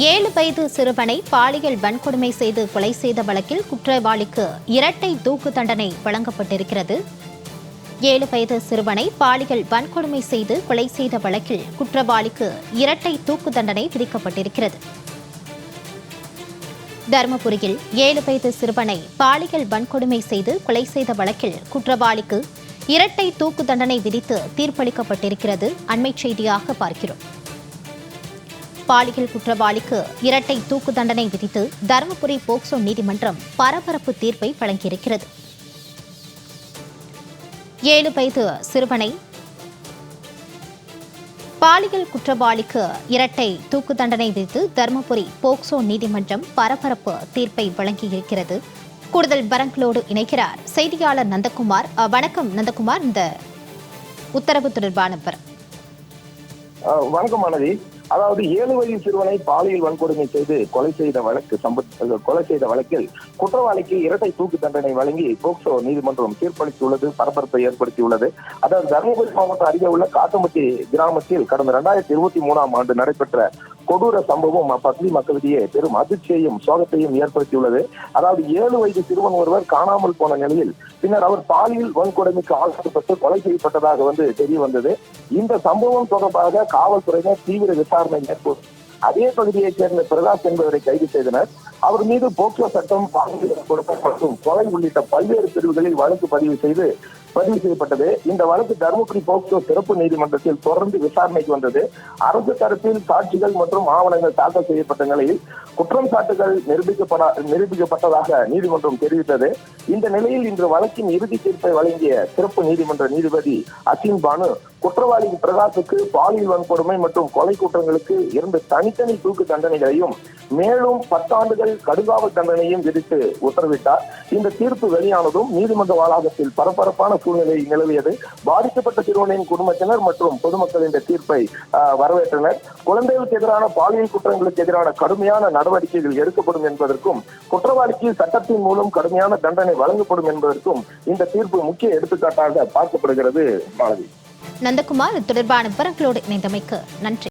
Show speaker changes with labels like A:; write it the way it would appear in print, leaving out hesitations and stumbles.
A: 7 வயது சிறுவனை பாலியல் வன்கொடுமை செய்து கொலை செய்த வழக்கில் குற்றவாளிக்கு இரட்டை தூக்கு தண்டனை வழங்கப்பட்டிருக்கிறது. 7 வயது சிறுவனை பாலியல் வன்கொடுமை செய்து கொலை செய்த வழக்கில் குற்றவாளிக்கு இரட்டை தூக்கு தண்டனை விதிக்கப்பட்டிருக்கிறது. தருமபுரியில் 7 வயது சிறுவனை பாலியல் வன்கொடுமை செய்து கொலை செய்த வழக்கில் குற்றவாளிக்கு இரட்டை தூக்கு தண்டனை விதித்து தீர்ப்பளிக்கப்பட்டிருக்கிறது. அண்மைச் செய்தியாக பார்க்கிறோம். பாலியல் குற்றவாளிக்கு இரட்டை தூக்கு தண்டனை விதித்து தருமபுரி போக்சோ நீதிமன்றம் பரபரப்பு தீர்ப்பை வழங்கியிருக்கிறது. 7 வயது சிறுவனை பாலியல் குற்றவாளிக்கு இரட்டை தூக்கு தண்டனை விதித்து தருமபுரி போக்சோ நீதிமன்றம் பரபரப்பு தீர்ப்பை வழங்கியிருக்கிறது. கூடுதல் விவரங்களோடு இணைக்கிறார் செய்தியாளர் நந்தகுமார். வணக்கம் நந்தகுமார், இந்த உத்தரவு தொடர்பான விவரம்.
B: வணக்கம் மாணவி. அதாவது 7 வயது சிறுவனை பாலியல் வன்கொடுமை செய்து கொலை செய்த வழக்கில் குற்றவாளிக்கு இரட்டை தூக்கு தண்டனை வழங்கி போக்சோ நீதிமன்றம் தீர்ப்பளித்துள்ளது, பரபரப்பை ஏற்படுத்தியுள்ளது. அதாவது தருமபுரி மாவட்டம் அருகே உள்ள காட்டுமட்டி கிராமத்தில் கடந்த 2023ஆம் ஆண்டு நடைபெற்ற கொடூர சம்பவம் அப்பகுதி மக்களிடையே பெரும் அதிர்ச்சியையும் சோகத்தையும் ஏற்படுத்தியுள்ளது. அதாவது 7 வயது சிறுவன் ஒருவர் காணாமல் போன நிலையில் பின்னர் அவர் பாலியல் வன்கொடுமைக்கு ஆளாக்கப்பட்டு கொலை செய்யப்பட்டதாக தெரிய வந்தது. இந்த சம்பவம் தொடர்பாக காவல்துறையினர் தீவிர விசாரணை மேற்கொண்டு அதே பகுதியைச் சேர்ந்த பிரகாஷ் என்பவரை கைது செய்தனர். அவர் மீது போக்சோ சட்டம், பாலியல் கொடுமை மற்றும் கொலை உள்ளிட்ட பல்வேறு பிரிவுகளில் வழக்கு பதிவு செய்யப்பட்டது. இந்த வழக்கு தருமபுரி போக்சோ சிறப்பு நீதிமன்றத்தில் தொடர்ந்து விசாரணைக்கு வந்தது. அரசு தரப்பில் சாட்சிகள் மற்றும் ஆவணங்கள் தாக்கல் செய்யப்பட்ட நிலையில் குற்றம் சாட்டுகள் நிரூபிக்கப்பட்டதாக நீதிமன்றம் தெரிவித்தது. இந்த நிலையில் இன்று வழக்கின் இறுதி தீர்ப்பை வழங்கிய சிறப்பு நீதிமன்ற நீதிபதி அசீம் பானு குற்றவாளி பிரகாஷுக்கு பாலியல் வன்கொடுமை மற்றும் கொலை குற்றங்களுக்கு 2 தனித்தனி தூக்கு தண்டனைகளையும் மேலும் 10 ஆண்டுகள் கடுங்காவல் தண்டனையும் விதித்து உத்தரவிட்டார். இந்த தீர்ப்பு வெளியானதும் நீதிமன்ற வளாகத்தில் பரபரப்பான சூழ்நிலை நிலவியது. பாதிக்கப்பட்ட சிறுவனின் குடும்பத்தினர் மற்றும் பொதுமக்கள் இந்த தீர்ப்பை வரவேற்றனர். குழந்தைகளுக்கு எதிரான பாலியல் குற்றங்களுக்கு எதிரான கடுமையான நடவடிக்கைகள் எடுக்கப்படும் என்பதற்கும் குற்றவாளிக்கு சட்டத்தின் மூலம் கடுமையான தண்டனை வழங்கப்படும் என்பதற்கும் இந்த தீர்ப்பு முக்கிய எடுத்துக்காட்டாக பார்க்கப்படுகிறது.
A: நந்தகுமார், தொடர்பான விவரங்களோடு இணைந்தமைக்கு நன்றி.